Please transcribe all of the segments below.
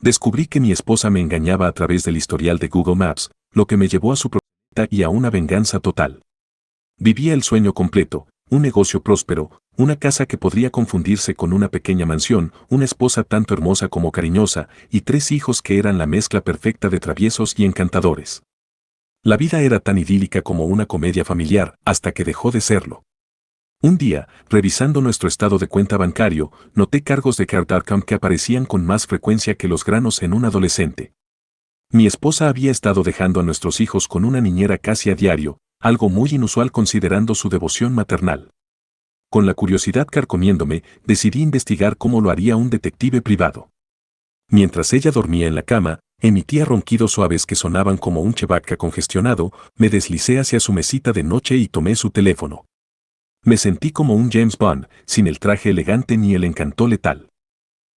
Descubrí que mi esposa me engañaba a través del historial de Google Maps, lo que me llevó a su protesta y a una venganza total. Vivía el sueño completo, un negocio próspero, una casa que podría confundirse con una pequeña mansión, una esposa tanto hermosa como cariñosa, y 3 hijos que eran la mezcla perfecta de traviesos y encantadores. La vida era tan idílica como una comedia familiar, hasta que dejó de serlo. Un día, revisando nuestro estado de cuenta bancario, noté cargos de Care.com que aparecían con más frecuencia que los granos en un adolescente. Mi esposa había estado dejando a nuestros hijos con una niñera casi a diario, algo muy inusual considerando su devoción maternal. Con la curiosidad carcomiéndome, decidí investigar cómo lo haría un detective privado. Mientras ella dormía en la cama, emitía ronquidos suaves que sonaban como un Chewbacca congestionado, me deslicé hacia su mesita de noche y tomé su teléfono. Me sentí como un James Bond, sin el traje elegante ni el encanto letal.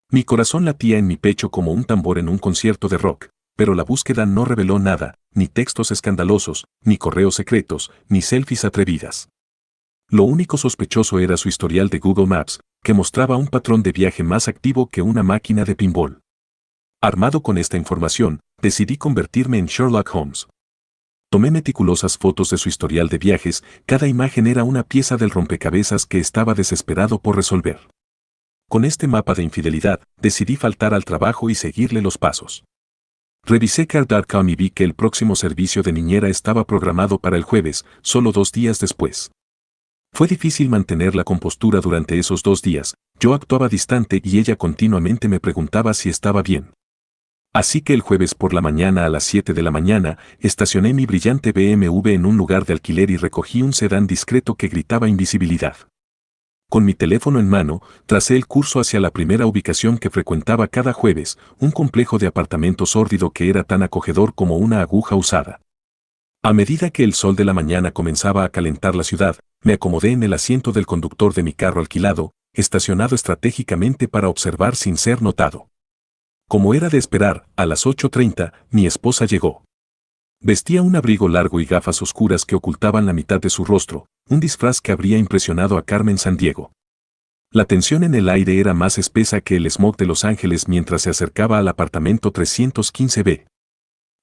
Mi corazón latía en mi pecho como un tambor en un concierto de rock, pero la búsqueda no reveló nada, ni textos escandalosos, ni correos secretos, ni selfies atrevidas. Lo único sospechoso era su historial de Google Maps, que mostraba un patrón de viaje más activo que una máquina de pinball. Armado con esta información, decidí convertirme en Sherlock Holmes. Tomé meticulosas fotos de su historial de viajes, cada imagen era una pieza del rompecabezas que estaba desesperado por resolver. Con este mapa de infidelidad, decidí faltar al trabajo y seguirle los pasos. Revisé Care.com y vi que el próximo servicio de niñera estaba programado para el jueves, solo 2 días después. Fue difícil mantener la compostura durante esos 2 días, yo actuaba distante y ella continuamente me preguntaba si estaba bien. Así que el jueves por la mañana a las 7 de la mañana, estacioné mi brillante BMW en un lugar de alquiler y recogí un sedán discreto que gritaba invisibilidad. Con mi teléfono en mano, tracé el curso hacia la primera ubicación que frecuentaba cada jueves, un complejo de apartamentos sórdido que era tan acogedor como una aguja usada. A medida que el sol de la mañana comenzaba a calentar la ciudad, me acomodé en el asiento del conductor de mi carro alquilado, estacionado estratégicamente para observar sin ser notado. Como era de esperar, a las 8:30, mi esposa llegó. Vestía un abrigo largo y gafas oscuras que ocultaban la mitad de su rostro, un disfraz que habría impresionado a Carmen Sandiego. La tensión en el aire era más espesa que el smog de Los Ángeles mientras se acercaba al apartamento 315B.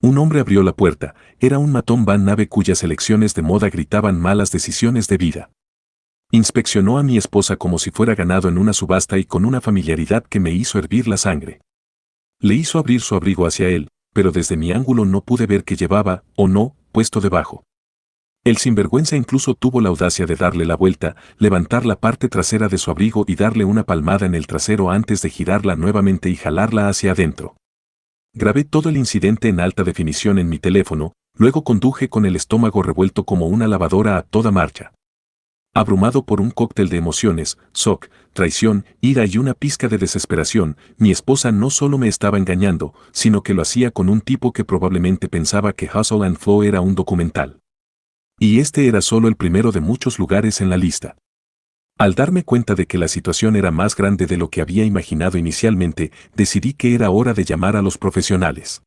Un hombre abrió la puerta, era un matón Van Nave cuyas elecciones de moda gritaban malas decisiones de vida. Inspeccionó a mi esposa como si fuera ganado en una subasta y con una familiaridad que me hizo hervir la sangre. Le hizo abrir su abrigo hacia él, pero desde mi ángulo no pude ver qué llevaba, o no, puesto debajo. El sinvergüenza incluso tuvo la audacia de darle la vuelta, levantar la parte trasera de su abrigo y darle una palmada en el trasero antes de girarla nuevamente y jalarla hacia adentro. Grabé todo el incidente en alta definición en mi teléfono, luego conduje con el estómago revuelto como una lavadora a toda marcha. Abrumado por un cóctel de emociones, shock, traición, ira y una pizca de desesperación, mi esposa no solo me estaba engañando, sino que lo hacía con un tipo que probablemente pensaba que Hustle and Flow era un documental. Y este era solo el primero de muchos lugares en la lista. Al darme cuenta de que la situación era más grande de lo que había imaginado inicialmente, decidí que era hora de llamar a los profesionales.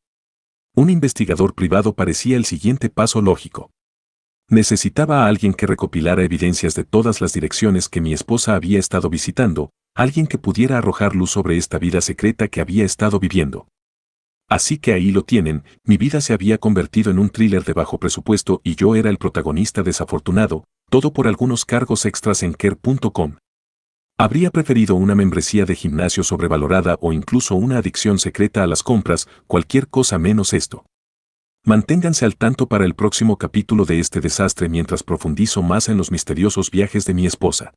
Un investigador privado parecía el siguiente paso lógico. Necesitaba a alguien que recopilara evidencias de todas las direcciones que mi esposa había estado visitando, alguien que pudiera arrojar luz sobre esta vida secreta que había estado viviendo. Así que ahí lo tienen, mi vida se había convertido en un thriller de bajo presupuesto y yo era el protagonista desafortunado, todo por algunos cargos extras en Care.com. Habría preferido una membresía de gimnasio sobrevalorada o incluso una adicción secreta a las compras, cualquier cosa menos esto. Manténganse al tanto para el próximo capítulo de este desastre mientras profundizo más en los misteriosos viajes de mi esposa.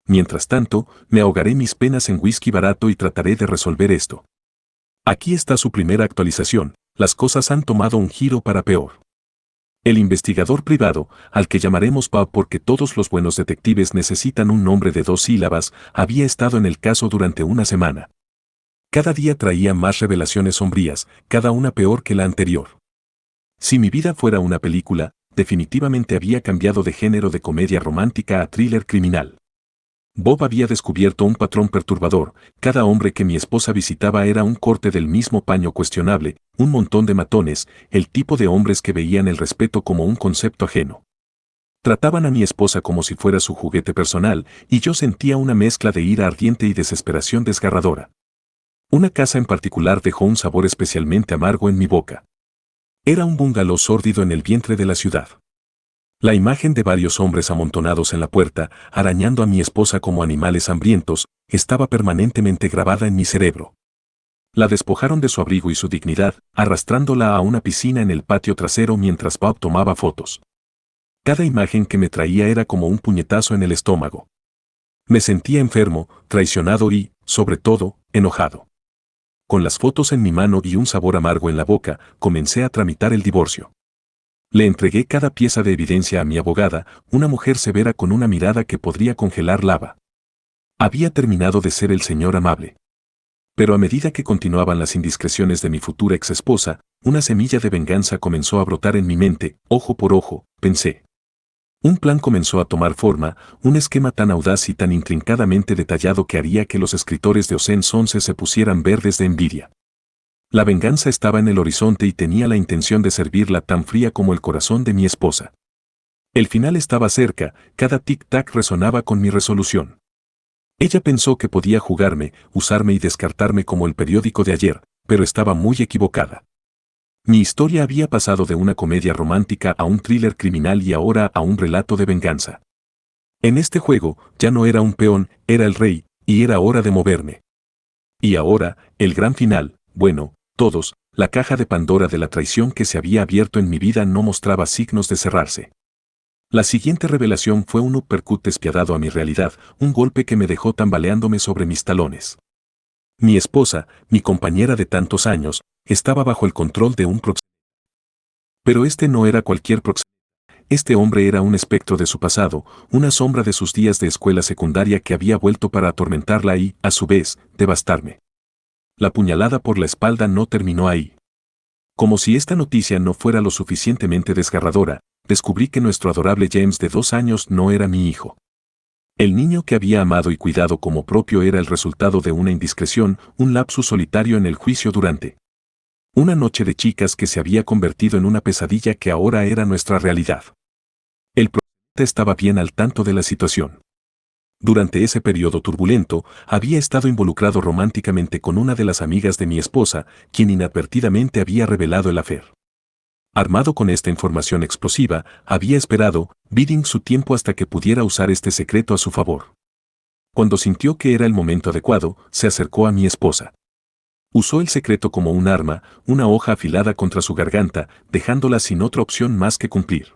Mientras tanto, me ahogaré mis penas en whisky barato y trataré de resolver esto. Aquí está su primera actualización, las cosas han tomado un giro para peor. El investigador privado, al que llamaremos Bob porque todos los buenos detectives necesitan un nombre de 2 sílabas, había estado en el caso durante una semana. Cada día traía más revelaciones sombrías, cada una peor que la anterior. Si mi vida fuera una película, definitivamente había cambiado de género de comedia romántica a thriller criminal. Bob había descubierto un patrón perturbador, cada hombre que mi esposa visitaba era un corte del mismo paño cuestionable, un montón de matones, el tipo de hombres que veían el respeto como un concepto ajeno. Trataban a mi esposa como si fuera su juguete personal, y yo sentía una mezcla de ira ardiente y desesperación desgarradora. Una casa en particular dejó un sabor especialmente amargo en mi boca. Era un bungalow sórdido en el vientre de la ciudad. La imagen de varios hombres amontonados en la puerta, arañando a mi esposa como animales hambrientos, estaba permanentemente grabada en mi cerebro. La despojaron de su abrigo y su dignidad, arrastrándola a una piscina en el patio trasero mientras Bob tomaba fotos. Cada imagen que me traía era como un puñetazo en el estómago. Me sentía enfermo, traicionado y, sobre todo, enojado. Con las fotos en mi mano y un sabor amargo en la boca, comencé a tramitar el divorcio. Le entregué cada pieza de evidencia a mi abogada, una mujer severa con una mirada que podría congelar lava. Había terminado de ser el señor amable. Pero a medida que continuaban las indiscreciones de mi futura exesposa, una semilla de venganza comenzó a brotar en mi mente, ojo por ojo, pensé. Un plan comenzó a tomar forma, un esquema tan audaz y tan intrincadamente detallado que haría que los escritores de Ocean's 11 se pusieran verdes de envidia. La venganza estaba en el horizonte y tenía la intención de servirla tan fría como el corazón de mi esposa. El final estaba cerca, cada tic-tac resonaba con mi resolución. Ella pensó que podía jugarme, usarme y descartarme como el periódico de ayer, pero estaba muy equivocada. Mi historia había pasado de una comedia romántica a un thriller criminal y ahora a un relato de venganza. En este juego, ya no era un peón, era el rey, y era hora de moverme. Y ahora, el gran final, bueno, todos, la caja de Pandora de la traición que se había abierto en mi vida no mostraba signos de cerrarse. La siguiente revelación fue un uppercut despiadado a mi realidad, un golpe que me dejó tambaleándome sobre mis talones. Mi esposa, mi compañera de tantos años, estaba bajo el control de un proxeneta. Pero este no era cualquier proxeneta. Este hombre era un espectro de su pasado, una sombra de sus días de escuela secundaria que había vuelto para atormentarla y, a su vez, devastarme. La puñalada por la espalda no terminó ahí. Como si esta noticia no fuera lo suficientemente desgarradora, descubrí que nuestro adorable James de 2 años no era mi hijo. El niño que había amado y cuidado como propio era el resultado de una indiscreción, un lapsus solitario en el juicio durante una noche de chicas que se había convertido en una pesadilla que ahora era nuestra realidad. El protagonista estaba bien al tanto de la situación. Durante ese periodo turbulento, había estado involucrado románticamente con una de las amigas de mi esposa, quien inadvertidamente había revelado el affair. Armado con esta información explosiva, había esperado, biding su tiempo hasta que pudiera usar este secreto a su favor. Cuando sintió que era el momento adecuado, se acercó a mi esposa. Usó el secreto como un arma, una hoja afilada contra su garganta, dejándola sin otra opción más que cumplir.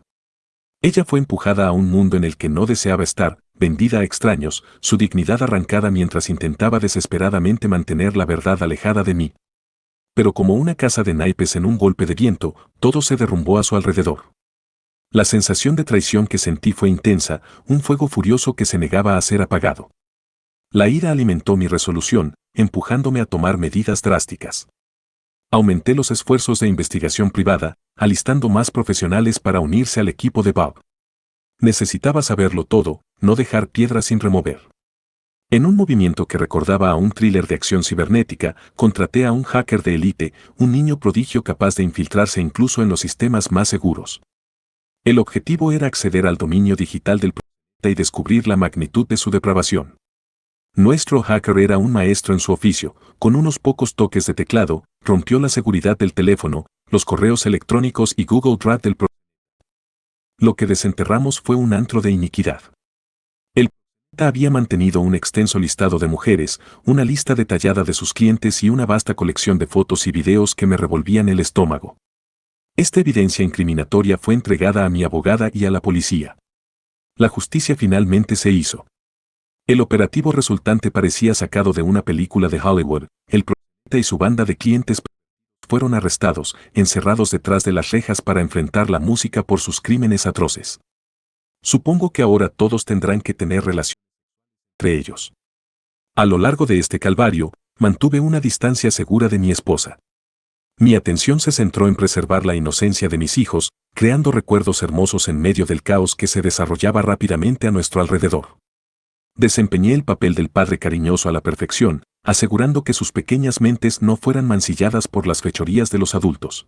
Ella fue empujada a un mundo en el que no deseaba estar, vendida a extraños, su dignidad arrancada mientras intentaba desesperadamente mantener la verdad alejada de mí. Pero como una casa de naipes en un golpe de viento, todo se derrumbó a su alrededor. La sensación de traición que sentí fue intensa, un fuego furioso que se negaba a ser apagado. La ira alimentó mi resolución, empujándome a tomar medidas drásticas. Aumenté los esfuerzos de investigación privada, alistando más profesionales para unirse al equipo de Bob. Necesitaba saberlo todo, no dejar piedras sin remover. En un movimiento que recordaba a un thriller de acción cibernética, contraté a un hacker de élite, un niño prodigio capaz de infiltrarse incluso en los sistemas más seguros. El objetivo era acceder al dominio digital del protagonista y descubrir la magnitud de su depravación. Nuestro hacker era un maestro en su oficio, con unos pocos toques de teclado, rompió la seguridad del teléfono, los correos electrónicos y Google Drive del protagonista. Lo que desenterramos fue un antro de iniquidad. El protagonista había mantenido un extenso listado de mujeres, una lista detallada de sus clientes y una vasta colección de fotos y videos que me revolvían el estómago. Esta evidencia incriminatoria fue entregada a mi abogada y a la policía. La justicia finalmente se hizo. El operativo resultante parecía sacado de una película de Hollywood. El protagonista y su banda de clientes fueron arrestados, encerrados detrás de las rejas para enfrentar la música por sus crímenes atroces. Supongo que ahora todos tendrán que tener relaciones entre ellos. A lo largo de este calvario, mantuve una distancia segura de mi esposa. Mi atención se centró en preservar la inocencia de mis hijos, creando recuerdos hermosos en medio del caos que se desarrollaba rápidamente a nuestro alrededor. Desempeñé el papel del padre cariñoso a la perfección, asegurando que sus pequeñas mentes no fueran mancilladas por las fechorías de los adultos.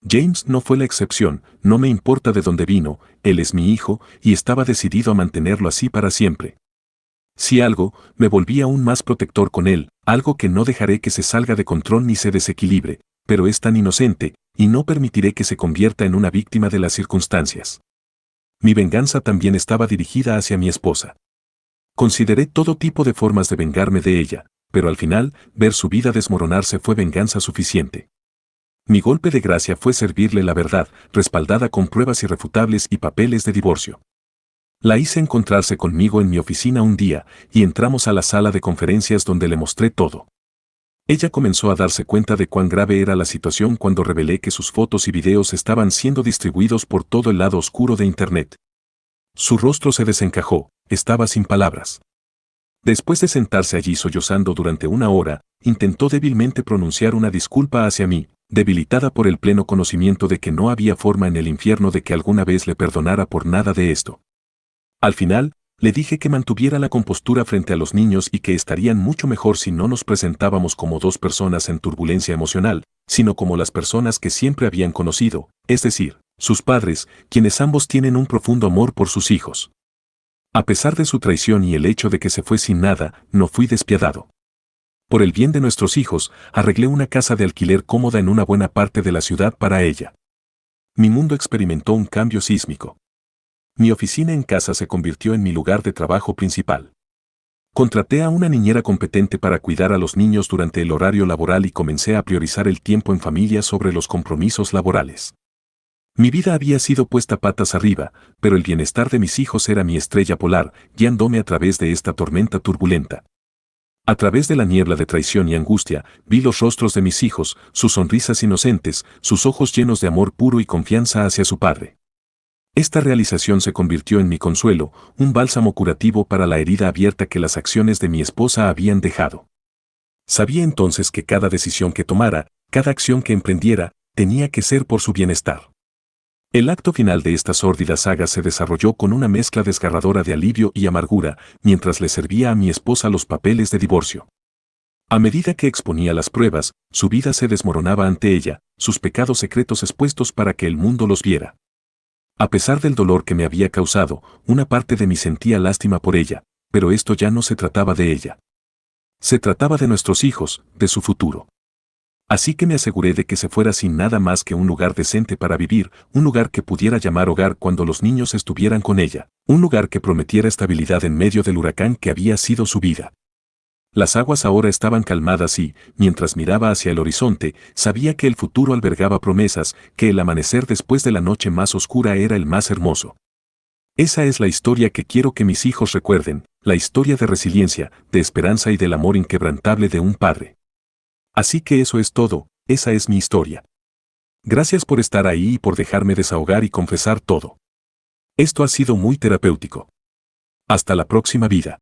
James no fue la excepción, no me importa de dónde vino, él es mi hijo, y estaba decidido a mantenerlo así para siempre. Si algo, me volví aún más protector con él, algo que no dejaré que se salga de control ni se desequilibre, pero es tan inocente, y no permitiré que se convierta en una víctima de las circunstancias. Mi venganza también estaba dirigida hacia mi esposa. Consideré todo tipo de formas de vengarme de ella, pero al final, ver su vida desmoronarse fue venganza suficiente. Mi golpe de gracia fue servirle la verdad, respaldada con pruebas irrefutables y papeles de divorcio. La hice encontrarse conmigo en mi oficina un día, y entramos a la sala de conferencias donde le mostré todo. Ella comenzó a darse cuenta de cuán grave era la situación cuando revelé que sus fotos y videos estaban siendo distribuidos por todo el lado oscuro de Internet. Su rostro se desencajó, estaba sin palabras. Después de sentarse allí sollozando durante una hora, intentó débilmente pronunciar una disculpa hacia mí, debilitada por el pleno conocimiento de que no había forma en el infierno de que alguna vez le perdonara por nada de esto. Al final, le dije que mantuviera la compostura frente a los niños y que estarían mucho mejor si no nos presentábamos como dos personas en turbulencia emocional, sino como las personas que siempre habían conocido, es decir, sus padres, quienes ambos tienen un profundo amor por sus hijos. A pesar de su traición y el hecho de que se fue sin nada, no fui despiadado. Por el bien de nuestros hijos, arreglé una casa de alquiler cómoda en una buena parte de la ciudad para ella. Mi mundo experimentó un cambio sísmico. Mi oficina en casa se convirtió en mi lugar de trabajo principal. Contraté a una niñera competente para cuidar a los niños durante el horario laboral y comencé a priorizar el tiempo en familia sobre los compromisos laborales. Mi vida había sido puesta patas arriba, pero el bienestar de mis hijos era mi estrella polar, guiándome a través de esta tormenta turbulenta. A través de la niebla de traición y angustia, vi los rostros de mis hijos, sus sonrisas inocentes, sus ojos llenos de amor puro y confianza hacia su padre. Esta realización se convirtió en mi consuelo, un bálsamo curativo para la herida abierta que las acciones de mi esposa habían dejado. Sabía entonces que cada decisión que tomara, cada acción que emprendiera, tenía que ser por su bienestar. El acto final de esta sórdida saga se desarrolló con una mezcla desgarradora de alivio y amargura, mientras le servía a mi esposa los papeles de divorcio. A medida que exponía las pruebas, su vida se desmoronaba ante ella, sus pecados secretos expuestos para que el mundo los viera. A pesar del dolor que me había causado, una parte de mí sentía lástima por ella, pero esto ya no se trataba de ella. Se trataba de nuestros hijos, de su futuro. Así que me aseguré de que se fuera sin nada más que un lugar decente para vivir, un lugar que pudiera llamar hogar cuando los niños estuvieran con ella, un lugar que prometiera estabilidad en medio del huracán que había sido su vida. Las aguas ahora estaban calmadas y, mientras miraba hacia el horizonte, sabía que el futuro albergaba promesas, que el amanecer después de la noche más oscura era el más hermoso. Esa es la historia que quiero que mis hijos recuerden, la historia de resiliencia, de esperanza y del amor inquebrantable de un padre. Así que eso es todo, esa es mi historia. Gracias por estar ahí y por dejarme desahogar y confesar todo. Esto ha sido muy terapéutico. Hasta la próxima vida.